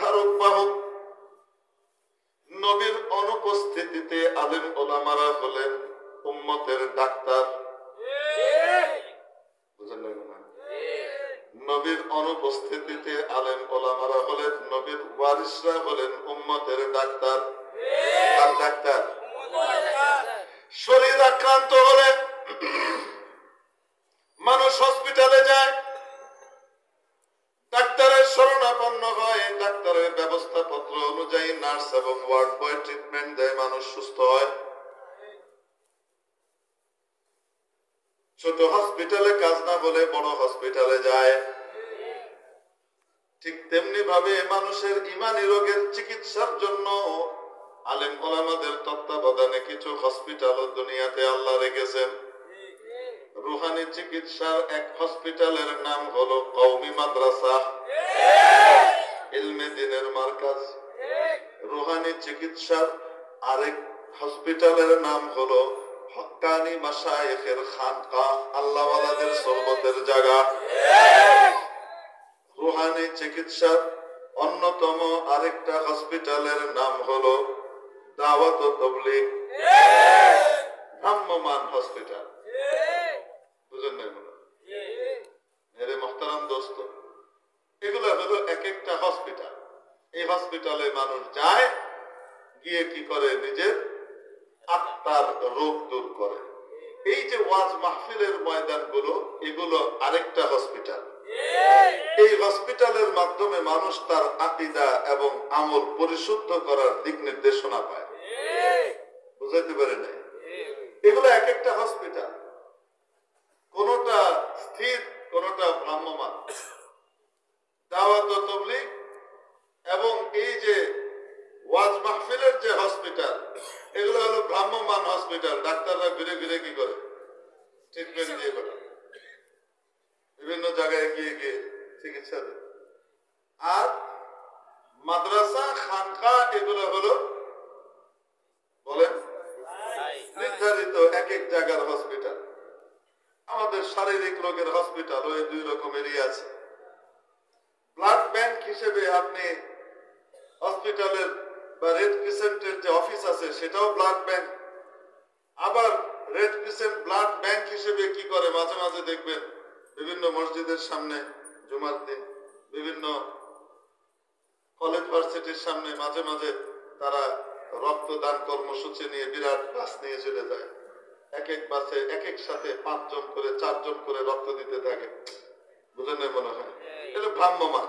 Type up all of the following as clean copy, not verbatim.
ধারক বাহক। নবীর অনুপস্থিতিতে আলেম ওলামারা হলেন উম্মতের ডাক্তার। বুঝেন না? নবীর অনুপস্থিতিতে আলেম ওলামারা হলেন নবীর ওয়ারিসরা হলেন উম্মতের ডাক্তার। আর ডাক্তার শরীর আক্রান্ত হলে মানুষ হসপিটালে যায়, ডাক্তারের শরণাপন্ন হয়, ডাক্তারের ব্যবস্থাপত্র অনুযায়ী নার্স এবং ওয়ার্ড বয় ট্রিটমেন্ট দেয়, মানুষ সুস্থ হয়। ছোট হসপিটালে কাজ না বলে বড় হসপিটালে যায়। ঠিক তেমনি ভাবে মানুষের ইমানি রোগের চিকিৎসার জন্য আলেম ওলামাদের তত্ত্বাবধানে কিছু হসপিটাল দুনিয়াতে আল্লাহ রেখেছেন। রুহানি চিকিৎসার এক হসপিটালের নাম হলো কওমি মাদ্রাসা, ইলমে দ্বীনের মার্কাজ। রুহানি চিকিৎসার আরেক হসপিটালের নাম হলো হক্কানি মাশায়েখের খানকাহ, আল্লাহওয়ালাদের সোহবতের জায়গা। রুহানি চিকিৎসার অন্যতম আরেকটা হসপিটালের নাম হলো দাওয়াত ও তাবলীগ, ভ্রাম্যমাণ হসপিটাল। বুঝেন না? মেরে মুহতারাম দোস্ত, এগুলো হলো এক একটা হসপিটাল। এই হসপিটালে মানুষ যায়, গিয়ে কি করে? নিজের আত্মার রোগ দূর করে। এই যে ওয়াজ মাহফিলের ময়দানগুলো, এগুলো আরেকটা হসপিটাল। এই হসপিটালের মাধ্যমে মানুষ তার আকীদা এবং আমল পরিশুদ্ধ করার দিক নির্দেশনা পায়। বুঝাইতে পারে নাই? এগুলো এক একটা হসপিটাল, কোনটা স্থির, কোনটা ভ্রাম্যমাণ। দাওয়াত ও তাবলীগ এবং এই যে ওয়াজ মাহফিলের যে হসপিটাল, এগুলো হলো ভ্রাম্যমাণ হসপিটাল। ডাক্তাররা ঘুরে ঘুরে কি করে? ট্রিটমেন্ট দিয়ে করে, বিভিন্ন জায়গায় গিয়ে গিয়ে চিকিৎসা দেয়। আর মাদ্রাসা, খানকা, এগুলো হলো বলেন নির্ধারিত এক এক জায়গার হসপিটাল। আমাদের শারীরিক রোগের হসপিটাল ওই দুই রকমেরই আছে। ব্লাড ব্যাংক হিসেবে আপনি হসপিটালের বা রেড ক্রিসেন্টের যে অফিস আছে সেটাও ব্লাড ব্যাংক। আবার রেড ক্রিসেন্ট ব্লাড ব্যাংক হিসেবে কি করে? মাঝে মাঝে দেখবেন বিভিন্ন মসজিদের সামনে জুমার দিন, বিভিন্ন কলেজ ভার্সিটির সামনে মাঝে মাঝে তারা রক্তদান কর্মসূচি নিয়ে বিরাট বাস নিয়ে চলে যায়। এক এক বাসে এক এক সাথে 5 জন করে 4 জন করে রক্ত দিতে থাকে। বুঝেন না? মনে হয় এটা ভ্রাম্যমাণ।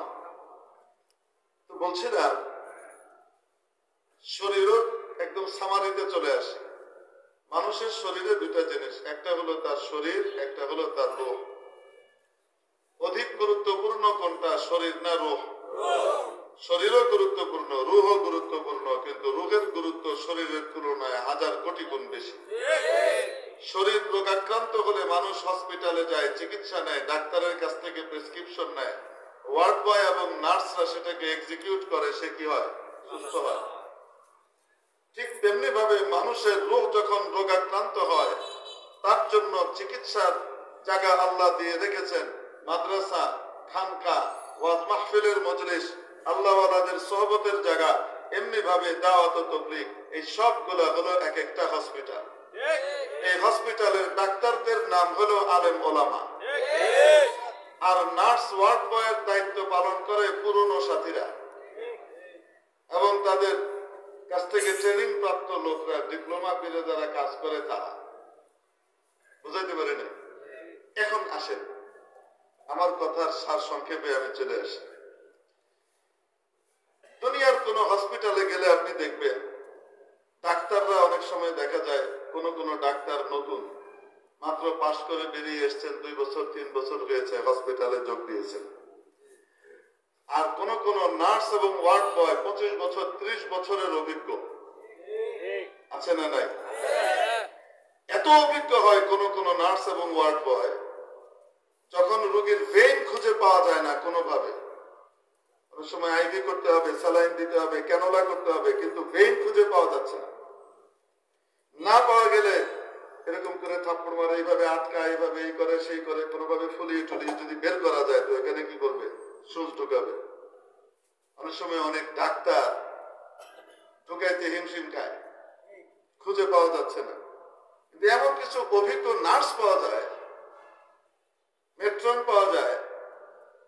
তো বলছিলাম, শরীরও একদম সামারিতে চলে আসে। মানুষের শরীরে দুটা জিনিস, একটা হলো তার শরীর, একটা হলো তার রূহ। অধিক গুরুত্বপূর্ণ কোনটা, শরীর না রূহ? শরীরও গুরুত্বপূর্ণ, রূহও গুরুত্বপূর্ণ, কিন্তু রূহের গুরুত্ব শরীরের তুলনায় 1000 কোটি গুণ বেশি। শরীর রোগাক্রান্ত হলে মানুষ হসপিটালে যায়, চিকিৎসা নেয়, ডাক্তারের কাছ থেকে প্রেসক্রিপশন নেয়, ওয়ার্ড বয় এবং নার্সরা সেটাকে এক্সিকিউট করে, সে কি হয়? সুস্থ হয়। ঠিক তেমনি ভাবে মানুষের রূহ যখন রোগাক্রান্ত হয়, তার জন্য চিকিৎসার জায়গা আল্লাহ দিয়ে রেখেছেন মাদ্রাসা, খানকা, ওয়াজ মাহফিলের মজলিস, আল্লাহওয়ালাদের সোহবতের জায়গা। এমনি ভাবে দাওয়াত ও তাবলীগ, এই সবগুলো হলো এক একটা হসপিটাল। এই হসপিটালের ডাক্তারদের নাম হলো আলেম ওলামা। আর নার্স, ওয়ার্ড বয়ের দায়িত্ব পালন করে পুরনো সাথীরা এবং তাদের কাছ থেকে ট্রেনিং প্রাপ্ত লোকরা, ডিপ্লোমা পেলে যারা কাজ করে তারা। বুঝাইতে পারি না? এখন আসেন, আমার কথার সার সংক্ষেপে আমি চলে আসি। দুনিয়ার কোন হসপিটালে গেলে আপনি দেখবেন ডাক্তাররা অনেক সময় দেখা যায় কোন কোন ডাক্তার নতুন, মাত্র পাশ করে বেরিয়ে এসছেন, 2 বছর 3 বছর হয়েছে হসপিটালে যোগ দিয়েছেন। আর কোন কোন নার্স এবং ওয়ার্ড বয় 25 বছর 30 বছরের অভিজ্ঞ আছে না নাই? এত অভিজ্ঞ হয় কোন কোন নার্স এবং ওয়ার্ড বয়, যখন রোগীর ভেইন খুঁজে পাওয়া যায় না কোনোভাবে, অনেক সময় আইভি করতে হবে, স্যালাইন দিতে হবে, ক্যানোলা করতে হবে, কিন্তু ভেইন খুঁজে পাওয়া যাচ্ছে না। না পাওয়া গেলে এরকম করে থাপ্পড় মারে, এইভাবে আটকা, এইভাবে এই করে সেই করে, কোনোভাবে ফুলিয়ে টুলিয়ে যদি বের করা যায় তো এখানে কি করবে? সুচ ঢুকাবে। অনেক অনেক সময় অনেক ডাক্তার ঢুকাইতে হিমশিম খায়, খুঁজে পাওয়া যাচ্ছে না। কিন্তু এমন কিছু অভিজ্ঞ নার্স পাওয়া যায়, মেট্রন পাওয়া যায়,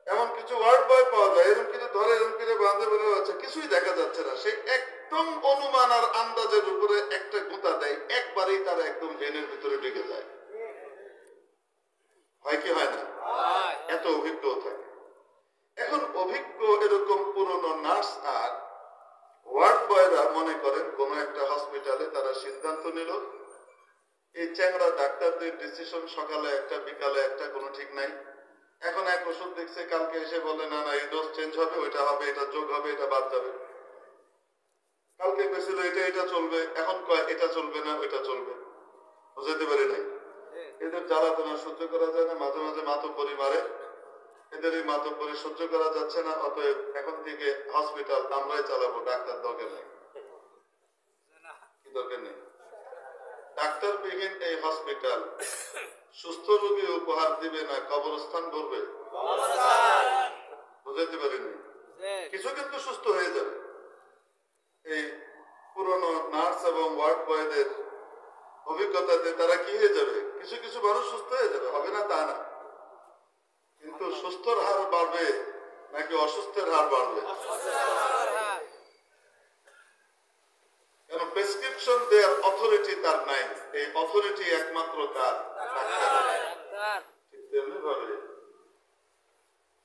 এমন কিছু ওয়ার্ড বয় পাওয়া যায়, এরকম কিছু ধরে এরকম করে বাঁধে বলে যাচ্ছে, কিছুই দেখা যাচ্ছে না। সে একদম অনুমান আর আন্দাজের উপরে একটা গুঁতা দেয়, একবারেই তারা একদম ভেনের ভিতরে ঢুকে যায়। হয় কি হয় না? এত অভিজ্ঞ থাকে। এখন অভিজ্ঞ এরকম পুরনো নার্স আর ওয়ার্ড বয়রা মনে করেন কোন একটা হসপিটালে তারা সিদ্ধান্ত নিল, এই চ্যাংড়া ডাক্তারদের ডিসিশন সকালে একটা বিকালে একটা, কোনো ঠিক নাই। এখন এক ওষুধ দেখছে, কালকে এসে বলে না না এই ডোজ চেঞ্জ হবে, ওইটা হবে, এটা যোগ হবে, এটা বাদ যাবে। কালকে বেছিল এটা চলবে, এখন কয় এটা চলবে না, ওইটা চলবে। বুঝাতে পারি নাই। এদের জ্বালাতনা সহ্য করা যায় না, মাঝে মাঝে মাতব্বরি মারে। এদের এই মাতব্বরি সহ্য করা যাচ্ছে না, অতএব এখন থেকে হসপিটাল আমরাই চালাবো, ডাক্তার দরকার নেই। কি দরকার নেই? ডাক্তারবিহীন এই হসপিটাল সুস্থ রোগী উপহার দিবে না কবরস্থান করবে? বুঝাতে পারিনি। কিছু কিন্তু সুস্থ হয়ে যাবে। এই পুরনো নার্স এবং ওয়ার্ড বয়দের অভিজ্ঞতাতে তারা কি হয়ে যাবে, কিছু কিছু মানুষ সুস্থ হয়ে যাবে, হবে না তা না। কিন্তু সুস্থর হার বাড়বে নাকি অসুস্থের হার বাড়বে? কেন প্রেসক্রিপশন দেওয়ার অথরিটি তার নাই, এই অথরিটি একমাত্র তার। ঠিক তেমনি ভাবে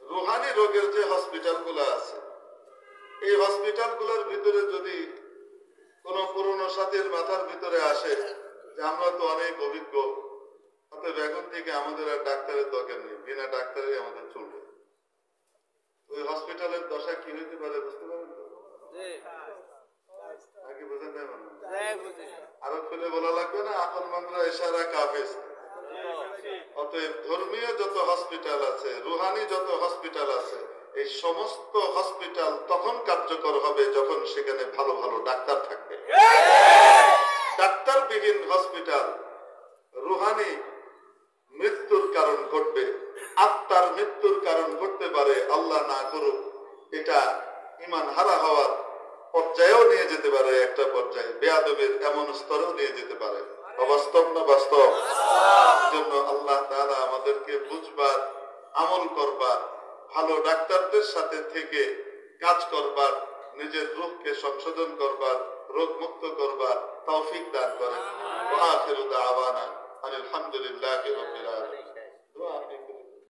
রুহানি রোগের যে হসপিটাল গুলো আছে, এই হসপিটাল গুলোর ভিতরে যদি কোন পুরনো সাথীর মাথার ভিতরে আসে যে আমরা তো অনেক অভিজ্ঞ, অতএব এখন থেকে আমাদের আর ডাক্তারের দরকার নেই, বিনা ডাক্তারে আমাদের চলবে, ওই হসপিটালের দশা কি হইতে পারে বুঝতে পারেন তো? নাকি বুঝেন নাই? মানে আরো খুলে বলা লাগবে না, আপন মামরা ইশারা কাফিজ। অতএব ধর্মীয় যত হসপিটাল আছে, রুহানি যত হসপিটাল আছে, এই সমস্ত হসপিটাল তখন কার্যকর হবে যখন সেখানে ভালো ভালো ডাক্তার থাকবে। ডাক্তারবিহীন হসপিটাল রুহানি মৃত্যুর কারণ ঘটবে, আত্মার মৃত্যুর কারণ ঘটতে পারে, আল্লাহ না করুক। এটা ঈমান হারা হওয়ার পর্যায়েও নিয়ে যেতে পারে, একটা পর্যায়ে বেয়াদবির এমন স্তরেও নিয়ে যেতে পারে। অবাস্তব না বাস্তব? জন্য আল্লাহ তাআলা আমাদেরকে বুঝবার, আমল করবার, ভালো ডাক্তারদের সাথে থেকে কাজ করবার, নিজের রূহকে সংশোধন করবার, রোগ মুক্ত করবার তৌফিক দান করেন। ওয়া আখিরু দাওয়ানা আলহামদুলিল্লাহি রাব্বিল আলামিন। দোয়া আপনি